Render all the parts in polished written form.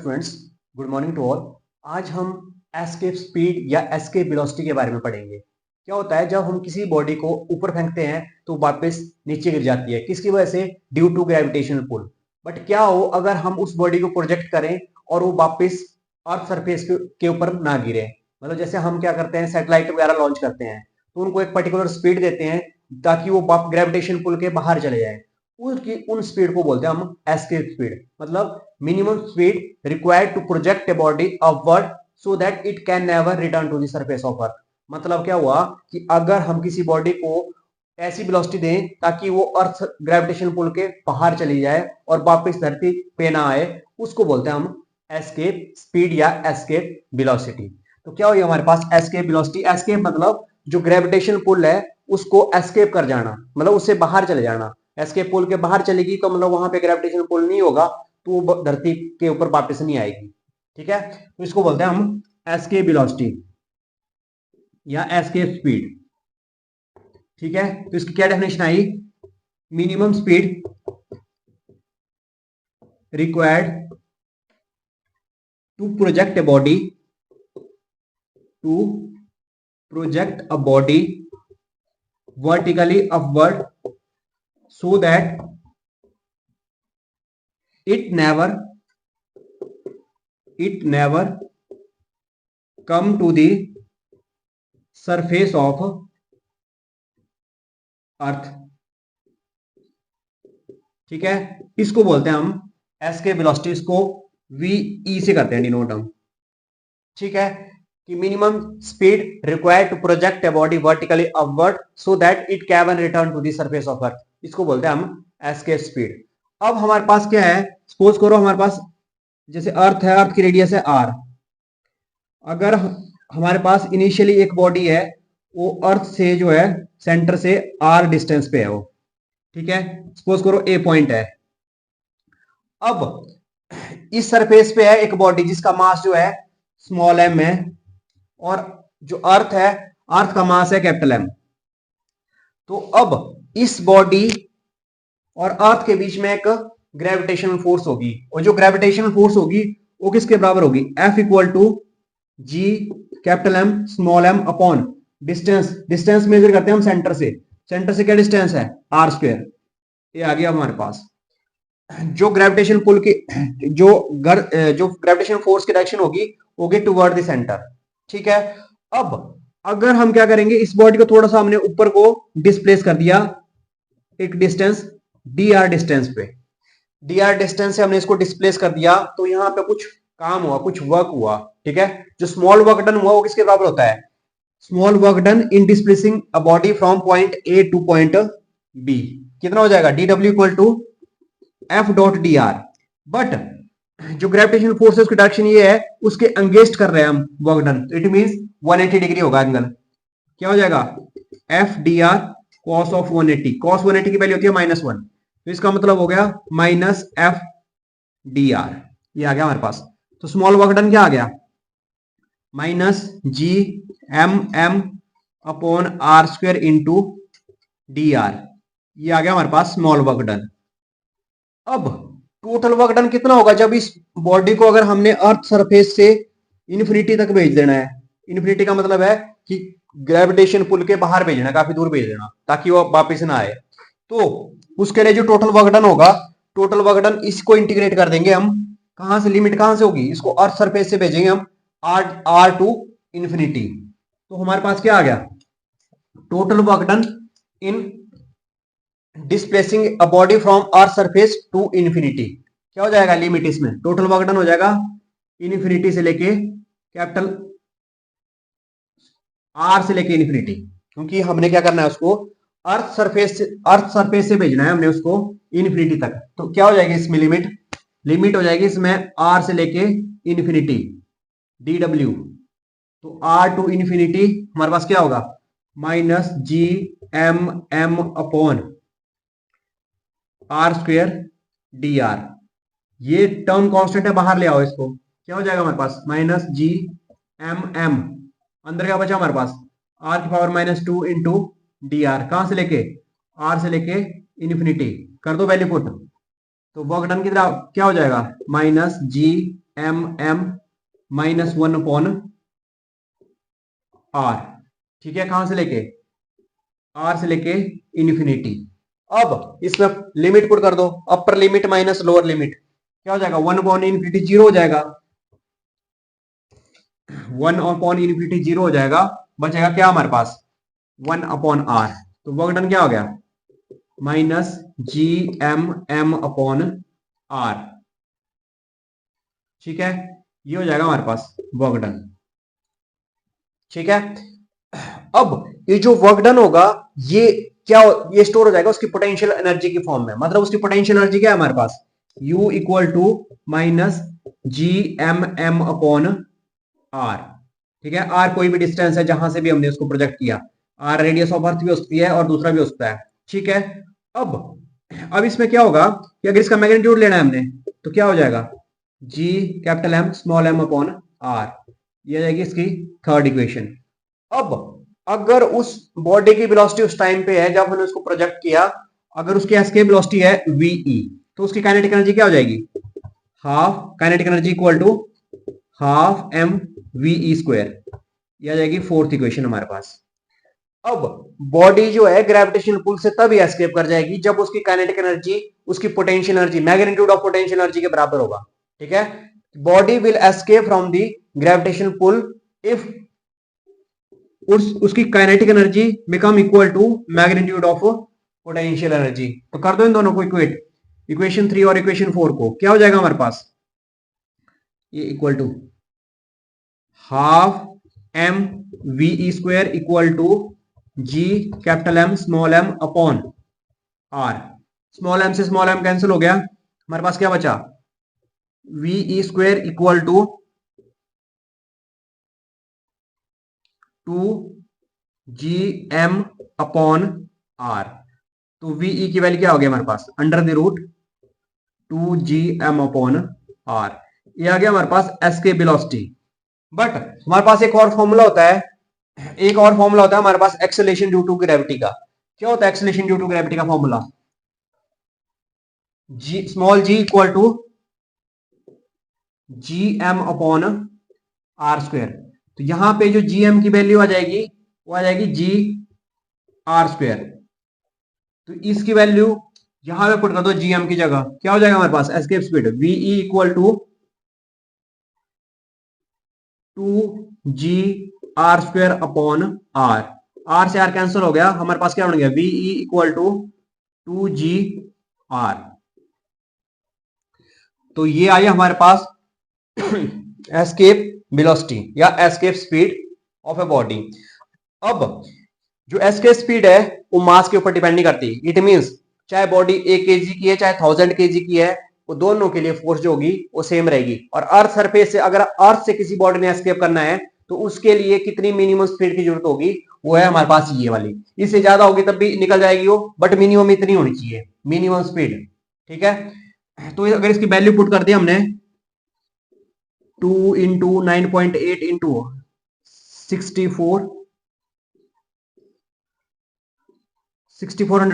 Students, good morning to all. आज हम escape speed या एस्केप वेलोसिटी के बारे में पढ़ेंगे। क्या होता है जब हम किसी बॉडी को ऊपर फेंकते हैं तो वापस नीचे गिर जाती है, किसकी वजह से? Due to gravitational pull. But क्या हो अगर हम उस बॉडी को प्रोजेक्ट करें और वो वापस अर्थ सरफेस के ऊपर ना गिरे? मतलब जैसे हम क्या करते हैं, सैटेलाइट वगैरह लॉन्च करते हैं तो उनको एक पर्टिकुलर स्पीड देते हैं ताकि वो ग्रेविटेशन पुल के बाहर चले जाए। उन स्पीड को बोलते हैं हम एस्केप स्पीड। मतलब minimum speed required to project a body upward so that it can never return to the surface of earth. मतलब क्या हुआ कि अगर हम किसी बॉडी को ऐसी वेलोसिटी दें ताकि वो अर्थ ग्रेविटेशन पुल के बाहर चली जाए और वापस धरती पे ना आए, उसको बोलते हैं हम एस्केप स्पीड या एस्केप वेलोसिटी। तो क्या हुई हमारे पास एस्केप वेलोसिटी। एस्केप मतलब जो ग्रेविटेशन पुल है उसको एस्केप कर जाना, मतलब उससे बाहर चले जाना। एस्केप पुल के बाहर चलेगी तो मतलब वहां पे ग्रेविटेशन पुल नहीं होगा तो वो धरती के ऊपर वापस नहीं आएगी। ठीक है, तो इसको बोलते हैं हम एस्केप वेलोसिटी या एस्केप स्पीड। ठीक है, तो इसकी क्या डेफिनेशन आई? Minimum speed required to project a body vertically upward so that it never come to the surface of अर्थ। ठीक है, इसको बोलते हैं हम एस्केप वेलोसिटी। इसको वी से करते हैं डिनोट हम। ठीक है, कि minimum speed required to project a body vertically upward so that it can return to the surface of earth, इसको बोलते हैं हम एस्केप स्पीड। अब हमारे पास क्या है, सपोज करो हमारे पास जैसे अर्थ है, अर्थ की रेडियस है आर। अगर हमारे पास इनिशियली एक बॉडी है, वो अर्थ से जो है सेंटर से आर डिस्टेंस पे है वो। ठीक है, सपोज करो ए पॉइंट है। अब इस सरफेस पे है एक बॉडी जिसका मास जो है स्मॉल एम है और जो अर्थ है, अर्थ का मास है कैपिटल एम। तो अब इस बॉडी और अर्थ के बीच में एक ग्रेविटेशनल फोर्स होगी, और जो ग्रेविटेशनल फोर्स होगी वो किसके बराबर होगी? F equal to G capital M small M upon distance. Distance measure करते हैं हम सेंटर से। सेंटर से क्या डिस्टेंस है? R square. ये आ गया हमारे पास। जो ग्रेविटेशन पुल की जो ग्रेविटेशन फोर्स की डायरेक्शन होगी टुवर्ड द सेंटर। ठीक है, अब अगर हम क्या करेंगे, इस बॉडी को थोड़ा सा हमने ऊपर को डिस्प्लेस कर दिया एक डिस्टेंस डी आर डिस्टेंस पे। डी आर डिस्टेंस से हमने इसको डिस्प्लेस कर दिया तो यहां पे कुछ काम हुआ, कुछ वर्क हुआ। ठीक है, जो स्मॉल वर्क डन हुआ वो किसके बराबर होता है? Small work done in displacing a body from point A to point B. कितना हो जाएगा? D W equal to F dot D R. But जो ग्रेविटेशन फोर्स है उसकी डायरेक्शन ये है, उसके अंगेस्ट कर रहे हैं हम वर्क डन, तो इट मींस 180 डिग्री होगा एंगल। क्या हो जाएगा? F D R cos of 180। Cos 180 की वैल्यू होती है -1, तो इसका मतलब हो गया माइनस एफ डी आर। ये आ गया हमारे पास। तो स्मॉल वर्क डन क्या आ गया? Minus G M M upon R square into D R. ये आ गया हमारे पास स्मॉल वर्क डन। अब टोटल वर्क डन कितना होगा जब इस बॉडी को अगर हमने अर्थ सरफेस से इन्फिनिटी तक भेज देना है? इन्फिनिटी का मतलब है कि ग्रेविटेशन पुल के बाहर भेजना, काफी दूर भेज देना ताकि वो वापस ना आए। तो उसके लिए जो टोटल वर्क डन होगा, टोटल वर्क डन इसको इंटीग्रेट कर देंगे हम। कहां से? लिमिट कहां से होगी? इसको अर्थ सरफेस से भेजेंगे हम आर टू इन्फिनिटी। तो हमारे पास क्या आ गया? Total work done in displacing a body from earth surface to infinity. क्या हो जाएगा लिमिट इसमें? टोटल वर्क डन हो जाएगा इन्फिनिटी से लेके कैपिटल आर से लेके इन्फिनिटी, क्योंकि हमने क्या करना है उसको अर्थ सरफेस से भेजना है हमने उसको इन्फिनिटी तक। तो क्या हो जाएगी इसमें? लिमिट हो जाएगी इसमें आर से लेके इन्फिनिटी डी डब्ल्यू। तो आर टू इन्फिनिटी हमारे पास क्या होगा? Minus G M M upon R square D R. ये टर्म कांस्टेंट है, बाहर ले आओ इसको। क्या हो जाएगा हमारे पास? माइनस जी एम एम, अंदर क्या बचा हमारे पास? आर की पावर -2 इंटू डी आर। कहां से लेके? आर से लेके इन्फिनिटी। कर दो वैल्यू पुट, तो वर्क डन की तरह क्या हो जाएगा? Minus G M M minus 1 upon R. ठीक है, कहां से लेके, आर से लेके इन्फिनिटी। अब इसमें लिमिट पुट कर दो, upper limit minus lower limit, क्या हो जाएगा, 1 अपॉन इन्फिनिटी 0 हो जाएगा, 1 अपॉन इन्फिनिटी 0 हो जाएगा, बचेगा क्या हमारे पास, 1 अपॉन आर। तो वर्क डन क्या हो गया, minus G M upon R. ठीक है, ये हो जाएगा हमारे पास वर्क डन। ठीक है, अब ये जो वर्क डन होगा ये क्या, ये स्टोर हो जाएगा उसकी पोटेंशियल एनर्जी की फॉर्म में। मतलब उसकी पोटेंशियल एनर्जी क्या है हमारे पास, U equal to minus G M upon R. ठीक है, आर कोई भी डिस्टेंस है जहां से भी हमने उसको प्रोजेक्ट किया, आर रेडियस ऑफ अर्थ भी हो सकती है और दूसरा भी हो सकता है। ठीक है, अब इसमें क्या होगा कि अगर इसका मैग्नीट्यूड लेना है हमने तो क्या हो जाएगा, G capital M small M upon R, ये जाएगी इसकी थर्ड इक्वेशन। अब अगर उस बॉडी की वेलोसिटी उस टाइम पे है जब हमने उसको प्रोजेक्ट किया, अगर उसकी एस्केप वेलोसिटी है वीई, तो उसकी काइनेटिक एनर्जी क्या हो जाएगी, half kinetic energy equal to half M V E square, यह आ जाएगी फोर्थ इक्वेशन हमारे पास। अब बॉडी जो है ग्रेविटेशनल पुल से तभी एस्केप कर जाएगी जब उसकी काइनेटिक एनर्जी उसकी potential energy magnitude of potential energy के बराबर होगा। ठीक है, body will escape from the gravitational pull if उसकी kinetic energy become equal to magnitude of potential energy. तो कर दो इन दोनों को इक्वेट, इक्वेशन 3 और इक्वेशन 4 को, क्या हो जाएगा हमारे पास, ये equal to half M V square equal to G capital M small M upon R. Small M से स्मॉल एम कैंसिल हो गया, हमारे पास क्या बचा, V square equal to 2 G M upon R. तो वीई की वैल्यू क्या हो गया हमारे पास, under the root 2 G M upon R. ये आ गया हमारे पास एस्केप वेलोसिटी। बट हमारे पास एक और फॉर्मूला होता है, एक और फॉर्मूला होता है हमारे पास एक्सेलरेशन ड्यू टू ग्रेविटी का। क्या होता है एक्सेलरेशन ड्यू टू ग्रेविटी का formula, G small G equal to G M upon R square. तो यहां पे जो जी एम की वैल्यू आ जाएगी वो आ जाएगी जी आर स्क्वायर। तो इसकी वैल्यू यहां पे पुट कर दो जीएम की जगह, क्या हो जाएगा हमारे पास escape speed V E equal to 2 G R square upon R. R से आर कैंसिल हो गया, हमारे पास क्या बन गया V E equal to 2 G R. तो ये आई हमारे पास एस्केप वेलोसिटी या escape speed of a body. अब जो एस्केप स्पीड है वो मास के ऊपर डिपेंड नहीं करती। इट मींस चाहे बॉडी 1 केजी की है चाहे 1000 केजी की है, वो दोनों के लिए फोर्स जो होगी वो सेम रहेगी। और अर्थ सरफेस से अगर अर्थ से किसी बॉडी ने एस्केप करना है तो उसके लिए कितनी मिनिमम स्पीड की जरूरत होगी, वो है हमारे पास ये वाली। इससे ज्यादा होगी तब भी निकल जाएगी वो, बट मिनिमम इतनी होनी चाहिए मिनिमम स्पीड। ठीक है, तो अगर इसकी वैल्यू पुट कर दी हमने 2 इंटू 9.8 इंटू 6400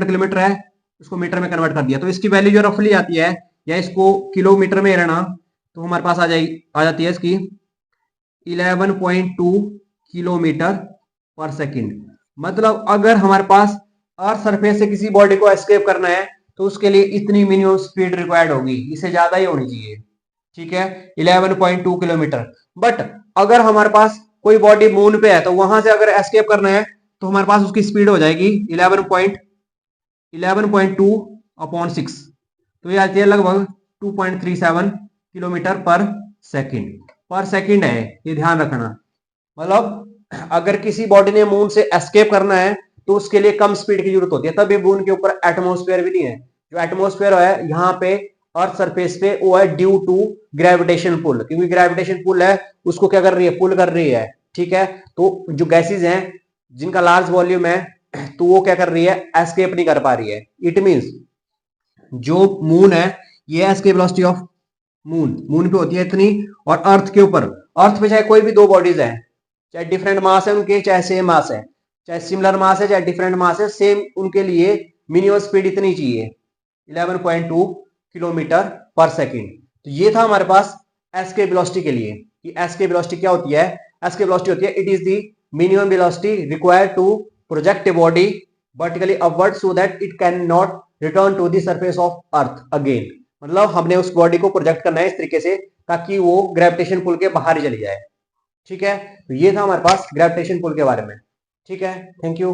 किलोमीटर है, उसको मीटर में कन्वर्ट कर दिया तो इसकी वैल्यू जो रफली आती है, या इसको किलोमीटर में रहना तो हमारे पास आ जाती है इसकी 11.2 किलोमीटर पर सेकंड। मतलब अगर हमारे पास अर्थ सरफेस से किसी बॉडी को एस्केप करना है तो उसके लिए इतनी मिनिमम स्पीड रिक्वायर्ड होगी, इससे ज्यादा ही होनी चाहिए। ठीक है, 11.2 किलोमीटर। बट अगर हमारे पास कोई बॉडी मून पे है तो वहां से अगर एस्केप करना है तो हमारे पास उसकी स्पीड हो जाएगी 11.2 अपॉन 6, तो ये आती है लगभग 2.37 किलोमीटर पर सेकंड है, ये ध्यान रखना। मतलब अगर किसी बॉडी ने मून से एस्केप करना है तो उसके लिए कम स्पीड की जरूरत होती है, तभी मून के ऊपर एटमोस्फेयर भी नहीं है। जो एटमोस्फेयर है यहाँ पे अर्थ सरफेस पे वो है ड्यू टू ग्रेविटेशन पुल, क्योंकि ग्रेविटेशन पुल है उसको क्या कर रही है, पुल कर रही है। ठीक है, तो जो गैसेज हैं जिनका लार्ज वॉल्यूम है तो वो क्या कर रही है, एस्केप नहीं कर पा रही है। इट मींस जो मून है ये एस्केप वेलोसिटी ऑफ मून पे होती है इतनी, और अर्थ के ऊपर, अर्थ पे चाहे कोई भी दो बॉडीज है, चाहे डिफरेंट मास है उनके चाहे सेम मास है, चाहे सिमिलर मास है चाहे डिफरेंट मास है, सेम उनके लिए मिनिमम स्पीड इतनी चाहिए 11.2 किलोमीटर पर सेकंड। तो ये था हमारे पास एस के वेलोसिटी के लिए कि एस के वेलोसिटी क्या होती है, एस के वेलोसिटी होती है it is the minimum velocity required to project a body vertically upward so that it can not return to the surface of earth again. मतलब हमने उस बॉडी को प्रोजेक्ट करना है इस तरीके से ताकि वो ग्रेविटेशन पुल के बाहर ही चली जाए। ठीक है, तो ये था हमारे पास ग्रेविटेशन पुल के बारे में। ठीक है, थैंक यू।